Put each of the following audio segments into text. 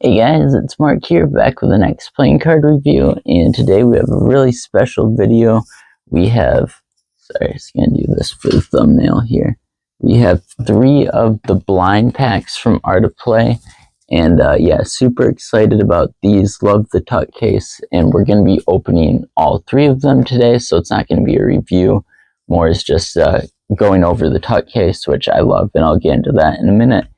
Hey guys, it's Mark here, back with the next playing card review, and today we have a really special video. We have, sorry, I'm just going to do this for the thumbnail here. We have 3 of the blind packs from Art of Play, and yeah, super excited about these. Love the tuck case, and we're going to be opening all 3 of them today, so it's not going to be a review. More is just going over the tuck case, which I love, and I'll get into that in a minute.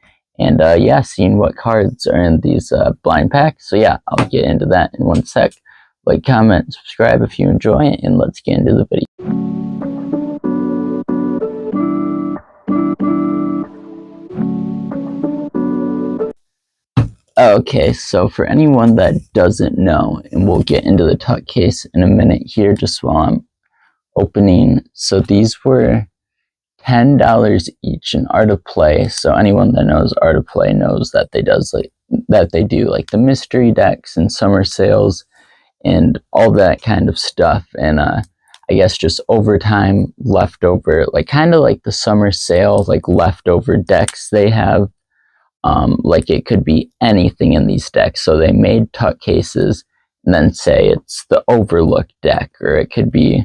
And yeah, seeing what cards are in these blind packs. So yeah, I'll get into that in one sec. Like, comment, subscribe if you enjoy it, and let's get into the video. Okay, so for anyone that doesn't know, and we'll get into the tuck case in a minute here just while I'm opening. So these were $10 each in Art of Play. So anyone that knows Art of Play knows that they do like the mystery decks and summer sales and all that kind of stuff. And I guess just overtime leftover, like kind of like the summer sale, like leftover decks they have. Like it could be anything in these decks. So they made tuck cases and then say it's the Overlook deck, or it could be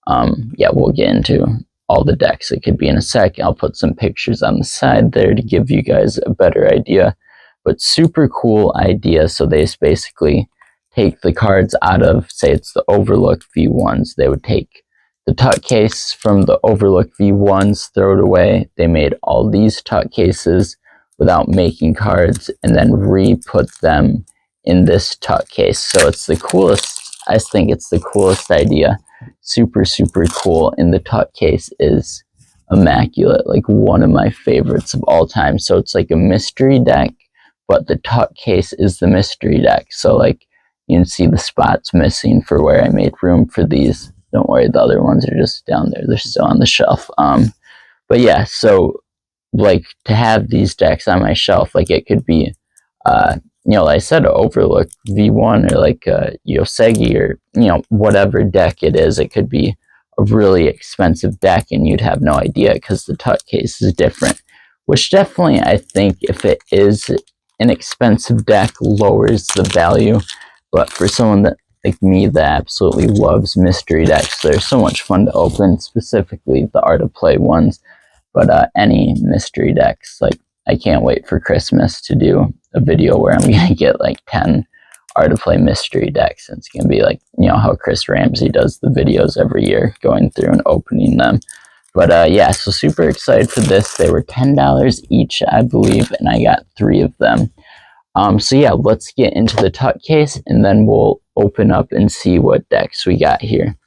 yeah, we'll get into all the decks. It could be in a sec. I'll put some pictures on the side there to give you guys a better idea, but super cool idea. So they just basically take the cards out of, say it's the Overlook V1s, they would take the tuck case from the Overlook V1s, throw it away. They made all these tuck cases without making cards and then re-put them in this tuck case. So it's the coolest, I think it's the coolest idea. Super cool, and the tuck case is immaculate, like one of my favorites of all time. So it's like a mystery deck, but the tuck case is the mystery deck. So like you can see the spots missing for where I made room for these. Don't worry, the other ones are just down there, they're still on the shelf. But yeah, so like to have these decks on my shelf, like it could be you know, like I said, Overlook V1 or like Yosegi, or you know, whatever deck it is. It could be a really expensive deck and you'd have no idea because the tuck case is different, which definitely I think if it is an expensive deck lowers the value. But for someone that like me that absolutely loves mystery decks, they're so much fun to open, specifically the Art of Play ones. But any mystery decks, like I can't wait for Christmas to do a video where I'm going to get like 10 Art of Play mystery decks. And it's going to be like, you know, how Chris Ramsey does the videos every year, going through and opening them. But yeah, so super excited for this. They were $10 each, I believe, and I got 3 of them. So yeah, let's get into the tuck case and then we'll open up and see what decks we got here.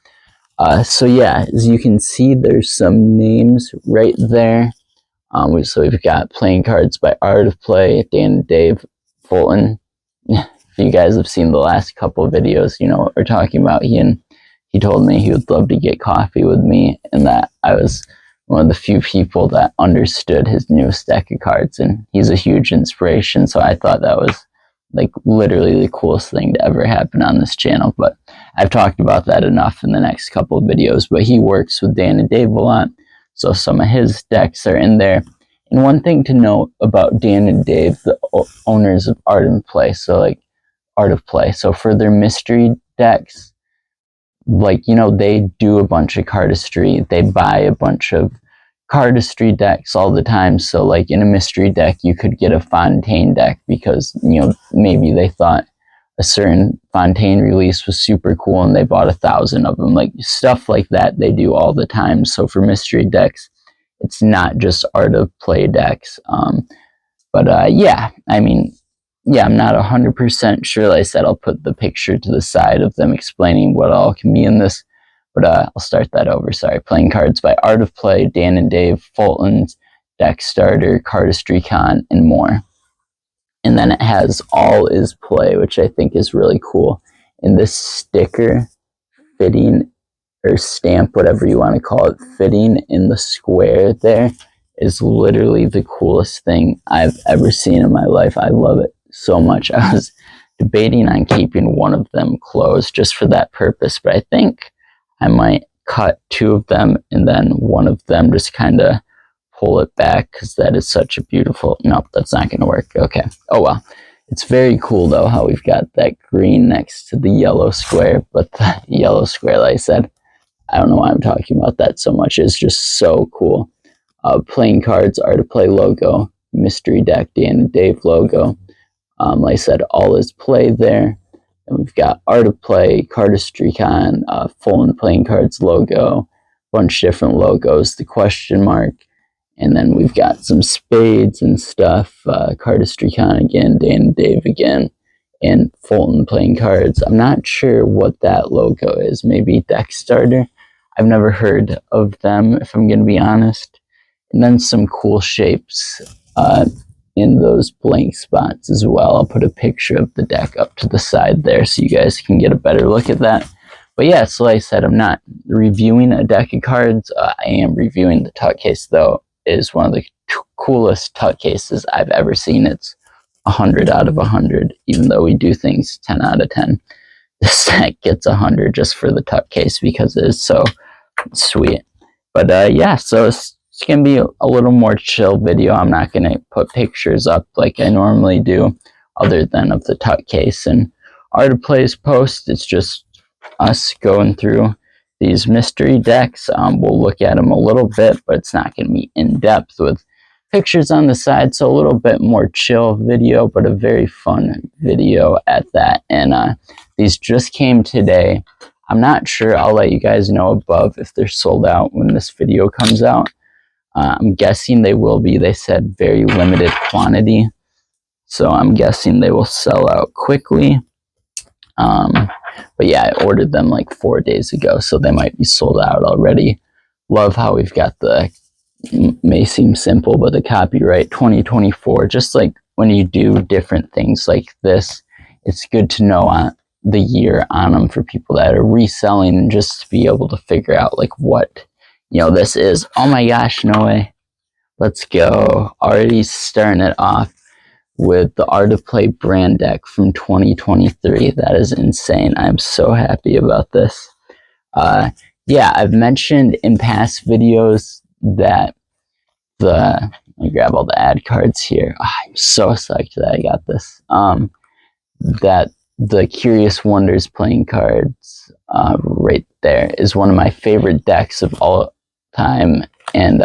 So yeah, as you can see, there's some names right there. So we've got playing cards by Art of Play, Dan and Dave Fulton. If you guys have seen the last couple of videos, you know what we're talking about. He told me he would love to get coffee with me, and that I was one of the few people that understood his newest deck of cards, and he's a huge inspiration. So I thought that was like literally the coolest thing to ever happen on this channel. But I've talked about that enough in the next couple of videos. But he works with Dan and Dave a lot, so some of his decks are in there. And one thing to note about Dan and Dave, the owners of Art of Play, so for their mystery decks, like, you know, they do a bunch of cardistry. They buy a bunch of cardistry decks all the time. So like in a mystery deck, you could get a Fontaine deck because, you know, maybe they thought a certain Fontaine release was super cool and they bought 1,000 of them. Like stuff like that they do all the time. So for mystery decks, it's not just Art of Play decks. But yeah, I mean, yeah, I'm not 100% sure. Like I said, I'll put the picture to the side of them explaining what all can be in this. But I'll start that over. Sorry. Playing cards by Art of Play, Dan and Dave Fulton's Deck Starter, Cardistry Con, and more. And then it has All Is Play, which I think is really cool. And this sticker fitting, or stamp, whatever you want to call it, fitting in the square there is literally the coolest thing I've ever seen in my life. I love it so much. I was debating on keeping one of them closed just for that purpose, but I think I might cut 2 of them and then one of them just kind of pull it back because that is such a beautiful, no, that's not going to work. Okay. Oh well. It's very cool though how we've got that green next to the yellow square, but the yellow square, like I said, I don't know why I'm talking about that so much. It's just so cool. Playing cards, Art of Play logo, mystery deck, Dan and Dave logo. Like I said, all is play there. And we've got Art of Play, Cardistry-Con, Fulton Playing Cards logo, bunch of different logos, the question mark. And then we've got some spades and stuff, Cardistry-Con again, Dan and Dave again, and Fulton Playing Cards. I'm not sure what that logo is. Maybe Deck Starter. I've never heard of them, if I'm going to be honest. And then some cool shapes in those blank spots as well. I'll put a picture of the deck up to the side there so you guys can get a better look at that. But yeah, so like I said, I'm not reviewing a deck of cards. I am reviewing the tuck case, though. It is one of the coolest tuck cases I've ever seen. It's 100 out of 100, even though we do things 10 out of 10. This deck gets 100 just for the tuck case because it is so sweet. But yeah, so it's going to be a little more chill video. I'm not going to put pictures up like I normally do, other than of the tuck case and Art of Play's post. It's just us going through these mystery decks. We'll look at them a little bit, but it's not going to be in depth with pictures on the side. So a little bit more chill video, but a very fun video at that. And these just came today. I'm not sure. I'll let you guys know above if they're sold out when this video comes out. I'm guessing they will be. They said very limited quantity, so I'm guessing they will sell out quickly. But yeah, I ordered them like 4 days ago, so they might be sold out already. Love how we've got the, may seem simple, but the copyright 2024. Just like when you do different things like this, it's good to know the year on them for people that are reselling, and just to be able to figure out like what, you know, this is. Oh my gosh, no way. Let's go. Already starting it off with the Art of Play brand deck from 2023. That is insane. I'm so happy about this. Yeah, I've mentioned in past videos that let me grab all the ad cards here. I'm so psyched that I got this. That the Curious Wonders playing cards right there is one of my favorite decks of all time, and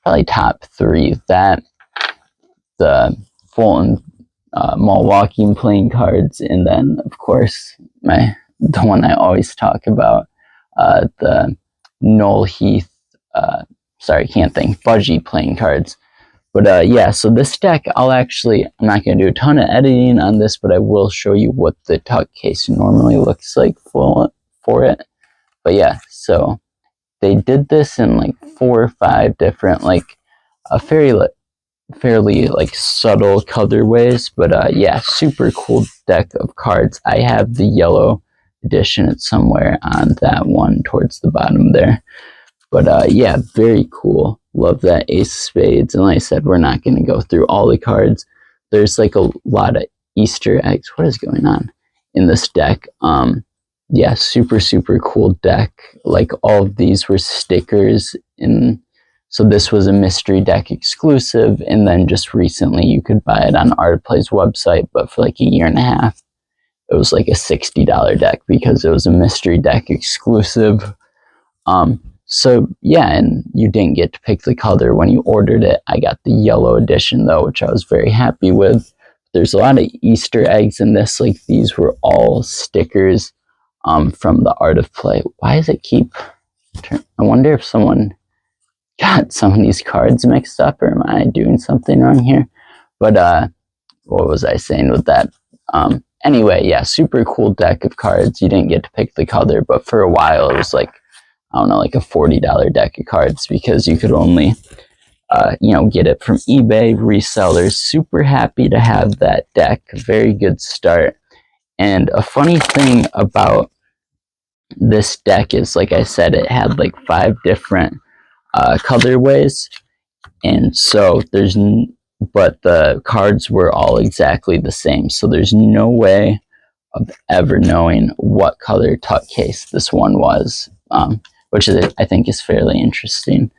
probably top 3. That, the Fulton Milwaukee playing cards, and then of course the one I always talk about, the Noel Heath, sorry, can't think, Fudgy playing cards. But yeah, so this deck, I'm not going to do a ton of editing on this, but I will show you what the tuck case normally looks like for it. But yeah, so they did this in like 4 or 5 different, like fairly like subtle colorways. But yeah, super cool deck of cards. I have the yellow edition. It's somewhere on that one towards the bottom there. But yeah, very cool. Love that Ace of Spades. And like I said, we're not going to go through all the cards. There's like a lot of Easter eggs. What is going on in this deck? Yeah, super cool deck. Like all of these were stickers in. So this was a mystery deck exclusive, and then just recently you could buy it on Art of Play's website, but for like a year and a half, it was like a $60 deck because it was a mystery deck exclusive. So yeah, and you didn't get to pick the color when you ordered it. I got the yellow edition though, which I was very happy with. There's a lot of Easter eggs in this. Like these were all stickers from the Art of Play. Why does it keep I wonder if someone got some of these cards mixed up, or am I doing something wrong here? But what was I saying with that? Anyway, yeah, super cool deck of cards. You didn't get to pick the color, but for a while it was like, I don't know, like a $40 deck of cards because you could only, you know, get it from eBay resellers. Super happy to have that deck. Very good start. And a funny thing about this deck is, like I said, it had like 5 different colorways, and so but the cards were all exactly the same, so there's no way of ever knowing what color tuck case this one was, which I think is fairly interesting.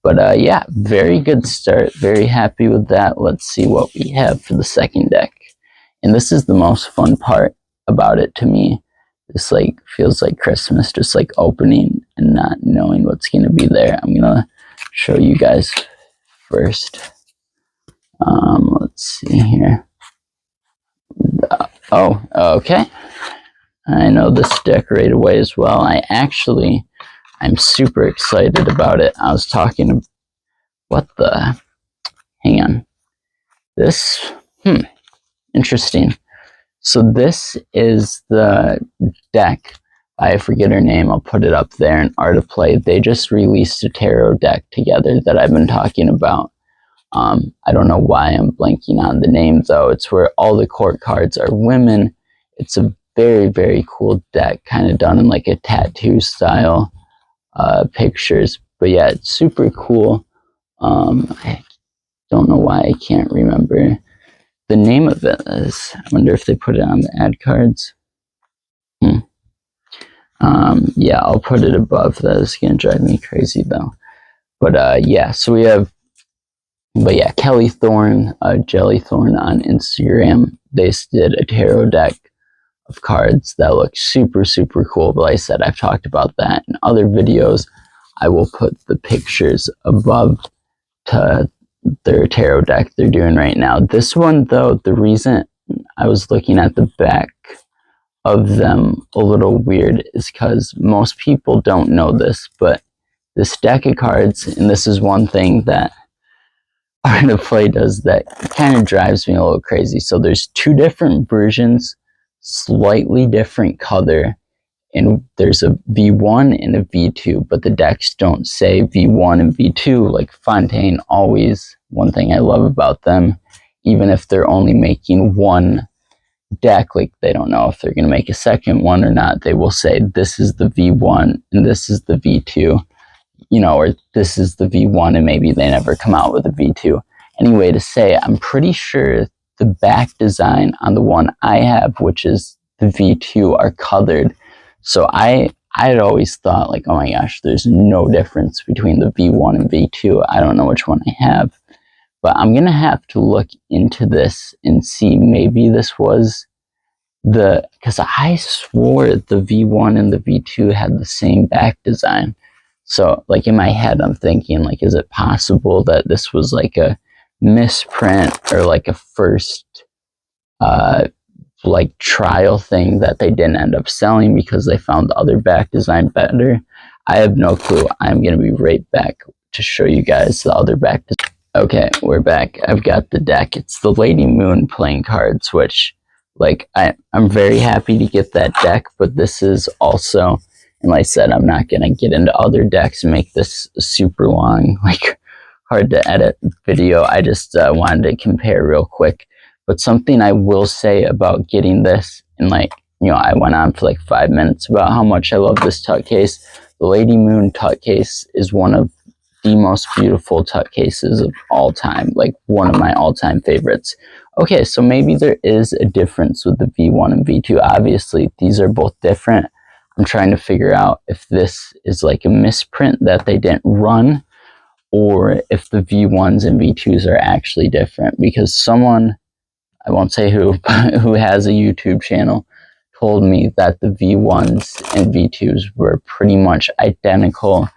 But yeah, very good start. Very happy with that. Let's see what we have for the second deck. and this is the most fun part about it to me. This like feels like Christmas, just like opening and not knowing what's gonna be there. I'm gonna show you guys first. Let's see here. Oh, okay. I know this deck right away as well. I'm super excited about it. I was talking, hang on. This, interesting. So this is the deck. I forget her name. I'll put it up there in Art of Play. They just released a tarot deck together that I've been talking about. I don't know why I'm blanking on the name though. It's where all the court cards are women. It's a very, very cool deck, kind of done in like a tattoo style pictures. But yeah, it's super cool. I don't know why I can't remember the name of it is. I wonder if they put it on the ad cards. Yeah, I'll put it above. That is gonna drive me crazy though. But yeah, so we have, but yeah, Kelly Thorne, Jelly Thorne on Instagram. They did a tarot deck of cards that look super, super cool. But like I said, I've talked about that in other videos. I will put the pictures above to their tarot deck they're doing right now. This one though, the reason I was looking at the back of them a little weird is because most people don't know this, but this deck of cards, and this is one thing that Art of Play does that kind of drives me a little crazy. So there's two different versions, slightly different color, and there's a V1 and a V2, but the decks don't say V1 and V2 like Fontaine always. One thing I love about them, even if they're only making one deck, like they don't know if they're going to make a second one or not, they will say this is the V1 and this is the V2, you know, or this is the V1 and maybe they never come out with a V2. Anyway, to say, I'm pretty sure the back design on the one I have, which is the V2, are colored. So I had always thought like, oh my gosh, there's no difference between the V1 and V2. I don't know which one I have. But I'm going to have to look into this and see, maybe this was because I swore the V1 and the V2 had the same back design. So like in my head, I'm thinking like, is it possible that this was like a misprint or like a first like trial thing that they didn't end up selling because they found the other back design better? I have no clue. I'm going to be right back to show you guys the other back design. Okay, we're back. I've got the deck. It's the Lady Moon playing cards, which, like, I'm very happy to get that deck, but this is also, and like I said, I'm not going to get into other decks and make this super long, like, hard to edit video. I just wanted to compare real quick. But something I will say about getting this, and like, you know, I went on for like 5 minutes about how much I love this tuck case. The Lady Moon tuck case is one of the most beautiful tuck cases of all time, like one of my all-time favorites. Okay, so maybe there is a difference with the V1 and V2. Obviously, these are both different. I'm trying to figure out if this is like a misprint that they didn't run, or if the V1s and V2s are actually different, because someone, I won't say who, who has a YouTube channel, told me that the V1s and V2s were pretty much identical,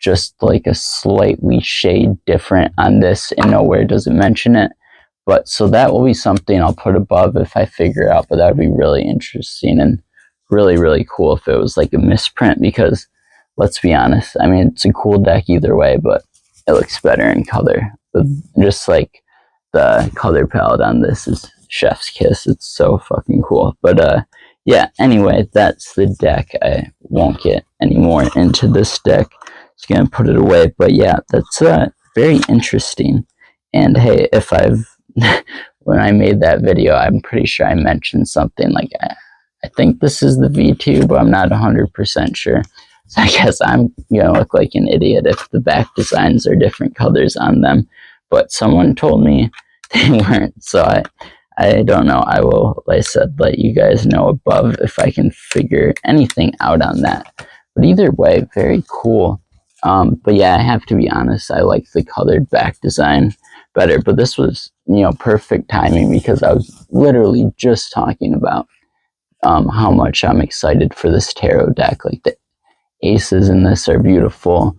just like a slightly shade different on this, and nowhere does it mention it. But so that will be something I'll put above if I figure out, but that would be really interesting and really, really cool if it was like a misprint, because let's be honest, I mean, it's a cool deck either way, but it looks better in color. But just like the color palette on this is chef's kiss. It's so fucking cool. But yeah, anyway, that's the deck. I won't get any more into this deck. Just gonna put it away. But yeah, that's very interesting. And hey, if when I made that video, I'm pretty sure I mentioned something like, I think this is the V2, but I'm not 100% sure. So I guess I'm gonna look like an idiot if the back designs are different colors on them. But someone told me they weren't, so I don't know. I will, like I said, let you guys know above if I can figure anything out on that. But either way, very cool. But yeah, I have to be honest, I like the colored back design better. But this was, you know, perfect timing because I was literally just talking about how much I'm excited for this tarot deck. Like the aces in this are beautiful.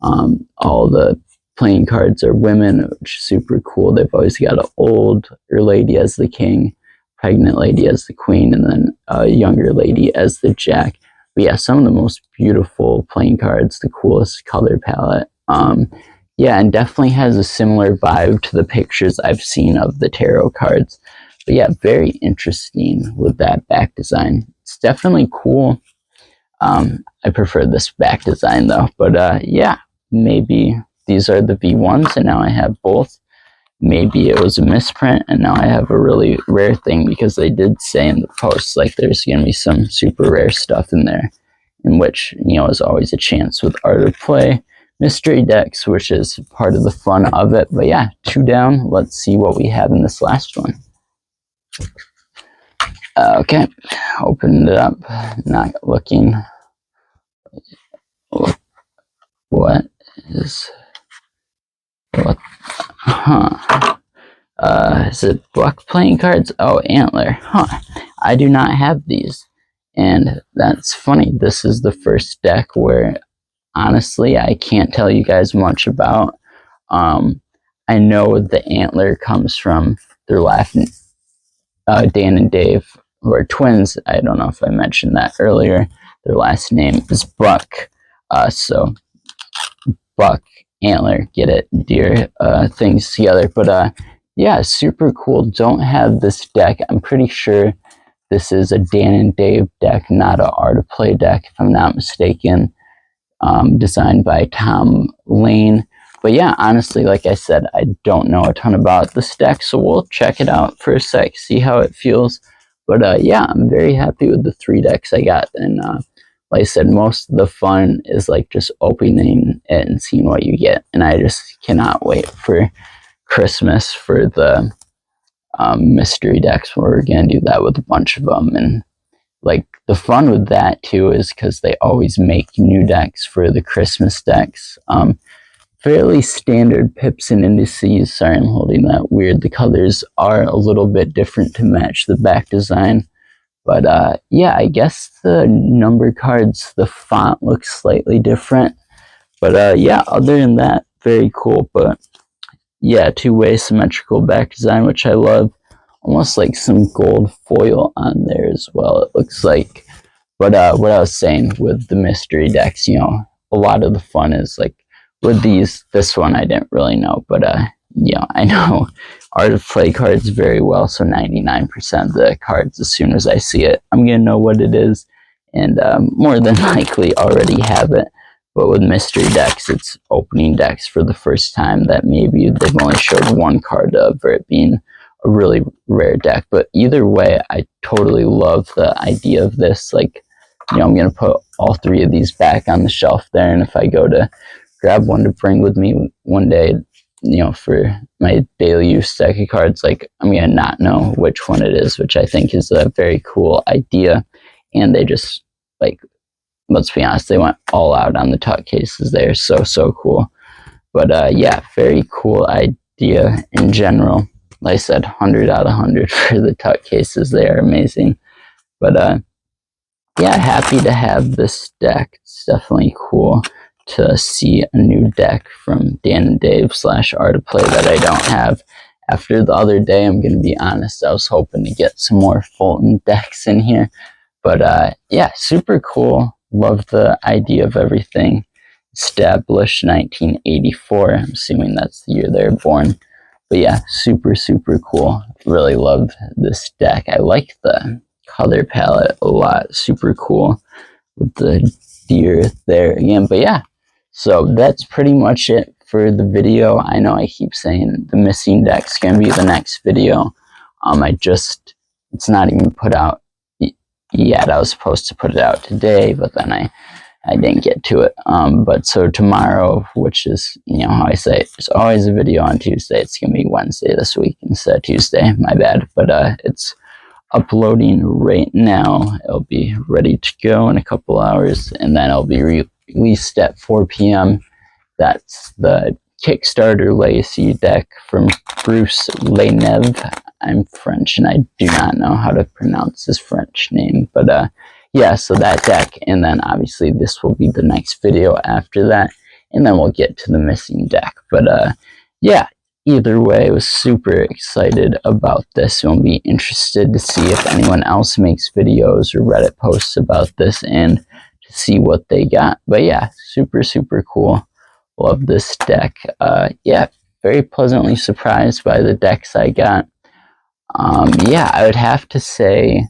All the playing cards are women, which is super cool. They've always got an older lady as the king, pregnant lady as the queen, and then a younger lady as the jack. But yeah, some of the most beautiful playing cards, the coolest color palette. Yeah, and definitely has a similar vibe to the pictures I've seen of the tarot cards. But yeah, very interesting with that back design. It's definitely cool. I prefer this back design though. But yeah, maybe these are the V1s and now I have both. Maybe it was a misprint and now I have a really rare thing, because they did say in the post like there's going to be some super rare stuff in there, in which, you know, is always a chance with Art of Play mystery decks, which is part of the fun of it. But yeah, 2 down. Let's see what we have in this last one. Okay, opened it up, not looking. What is, what, is it Buck playing cards? Oh, Antler, I do not have these, and that's funny. This is the first deck where, honestly, I can't tell you guys much about. I know the Antler comes from their last, Dan and Dave, who are twins. I don't know if I mentioned that earlier. Their last name is Buck. So Buck, Antler, get it, deer, things together. But yeah, super cool. Don't have this deck. I'm pretty sure this is a Dan and Dave deck, not an Art of Play deck, if I'm not mistaken. Designed by Tom Lane. But yeah, honestly, like I said, I don't know a ton about this deck, so we'll check it out for a sec, see how it feels. But yeah, I'm very happy with the 3 decks I got. And like I said, most of the fun is like just opening it and seeing what you get. And I just cannot wait for Christmas for the mystery decks. We're going to do that with a bunch of them. And like the fun with that too is because they always make new decks for the Christmas decks. Fairly standard pips and indices. Sorry, I'm holding that weird. The colors are a little bit different to match the back design. But yeah, I guess the number cards, the font looks slightly different. But yeah, other than that, very cool. But yeah, 2-way symmetrical back design, which I love. Almost like some gold foil on there as well, it looks like. But what I was saying with the mystery decks, you know, a lot of the fun is like with these. This one I didn't really know, but you know, I know Art of Play cards very well, so 99% of the cards, as soon as I see it, I'm gonna know what it is, and more than likely already have it. But with mystery decks, it's opening decks for the first time that maybe they've only showed 1 card of, or it being a really rare deck. But either way, I totally love the idea of this. Like, you know, I'm gonna put all 3 of these back on the shelf there, and if I go to grab one to bring with me one day, you know, for my daily use deck of cards, like, I'm gonna not know which one it is, which I think is a very cool idea. And they just, like, let's be honest, they went all out on the tuck cases there. So cool. But yeah, very cool idea in general. Like I said, 100 out of 100 for the tuck cases. They are amazing. But yeah, happy to have this deck. It's definitely cool to see a new deck from Dan and Dave / Art of Play that I don't have. After the other day, I'm going to be honest, I was hoping to get some more Fulton decks in here. But yeah, super cool. Love the idea of everything. Established 1984. I'm assuming that's the year they were born. But yeah, super cool. Really love this deck. I like the color palette a lot. Super cool with the deer there again. But yeah, so that's pretty much it for the video. I know I keep saying the missing deck's gonna be the next video. It's not even put out yet. I was supposed to put it out today, but then I didn't get to it. But so tomorrow, which is, you know how I say it, there's always a video on Tuesday. It's gonna be Wednesday this week instead of Tuesday. My bad. But it's uploading right now. It'll be ready to go in a couple hours, and then it'll be released at 4 p.m. That's the Kickstarter Legacy deck from Bruce Leneve. I'm French and I do not know how to pronounce his French name, but yeah, so that deck, and then obviously this will be the next video after that, and then we'll get to the missing deck. But yeah, either way, I was super excited about this, and will be interested to see if anyone else makes videos or Reddit posts about this and to see what they got. But yeah, super cool. Love this deck. Yeah, very pleasantly surprised by the decks I got. Yeah, I would have to say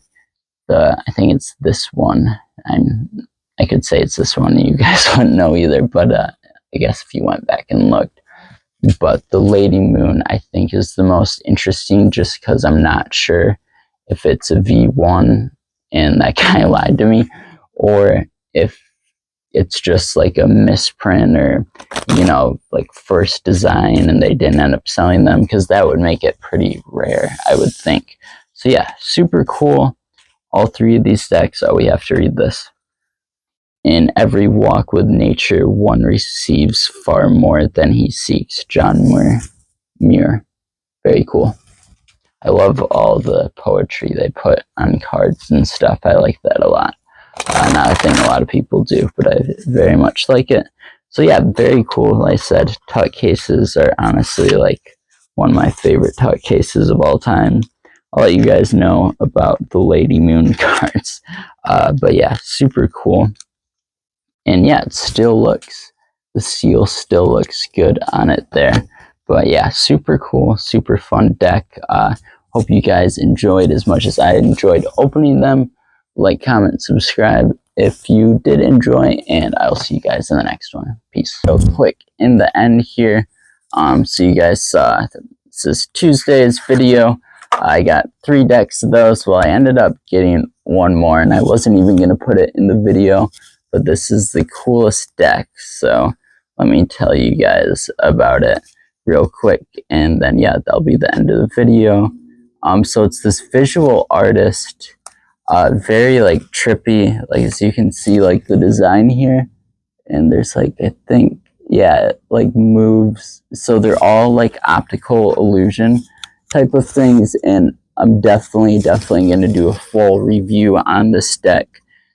I think it's this one. I could say it's this one, you guys wouldn't know either, but I guess if you went back and looked. But the Lady Moon, I think, is the most interesting, just because I'm not sure if it's a V1 and that guy lied to me, or if it's just like a misprint, or, you know, like first design and they didn't end up selling them, because that would make it pretty rare, I would think. So yeah, super cool. All three of these decks, oh, we have to read this. In every walk with nature, one receives far more than he seeks. John Muir. Very cool. I love all the poetry they put on cards and stuff. I like that a lot. Not a thing a lot of people do, but I very much like it. So yeah, very cool. Like I said, tuck cases are honestly like one of my favorite tuck cases of all time. I'll let you guys know about the Lady Moon cards. But yeah, super cool. And yeah, it still looks, the seal still looks good on it there. But yeah, super cool, super fun deck. Hope you guys enjoyed as much as I enjoyed opening them. Like, comment, subscribe if you did enjoy, and I'll see you guys in the next one. Peace. So quick in the end here. So you guys saw, this is Tuesday's video. I got 3 decks of those. Well, I ended up getting one more, and I wasn't even going to put it in the video, but this is the coolest deck, so let me tell you guys about it real quick, and then yeah, that'll be the end of the video. So it's this visual artist, very like trippy, like as you can see, like the design here, and there's like, I think, yeah, it like moves, so they're all like optical illusion type of things, and I'm definitely going to do a full review on this deck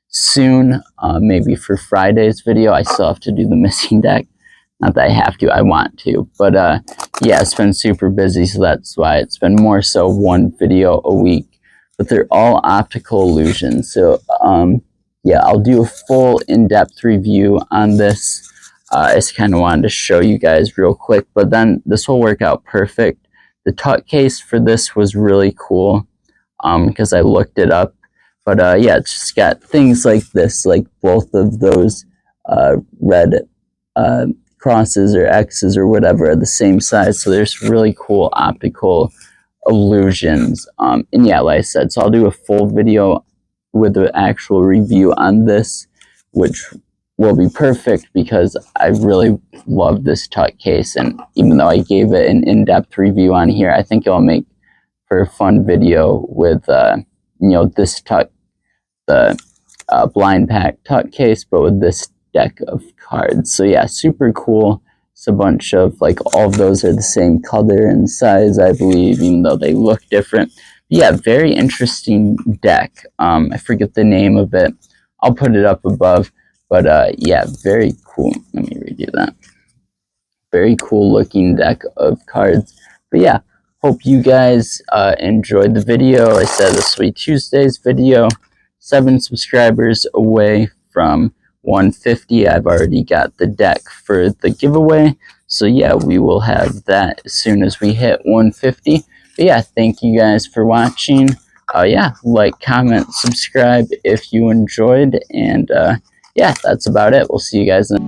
soon, maybe for Friday's video. I still have to do the missing deck. Not that I have to, I want to, but yeah, it's been super busy, so that's why it's been more so one video a week, but they're all optical illusions. So yeah, I'll do a full in-depth review on this. I just kind of wanted to show you guys real quick, but then this will work out perfect. The tuck case for this was really cool, because I looked it up. But yeah, it's just got things like this, like both of those red crosses or X's or whatever are the same size. So there's really cool optical illusions. And yeah, like I said, so I'll do a full video with the actual review on this, which will be perfect because I really love this tuck case. And even though I gave it an in-depth review on here, I think it'll make for a fun video with, you know, this tuck, the blind pack tuck case, but with this deck of cards. So yeah, super cool. It's a bunch of, like, all of those are the same color and size, I believe, even though they look different. But yeah, very interesting deck. I forget the name of it. I'll put it up above. But yeah, very cool. Let me read you that. Very cool looking deck of cards. But yeah, hope you guys enjoyed the video. Like I said, this will be Tuesday's video. 7 subscribers away from 150. I've already got the deck for the giveaway. So yeah, we will have that as soon as we hit 150. But yeah, thank you guys for watching. Yeah, like, comment, subscribe if you enjoyed, and yeah, that's about it. We'll see you guys in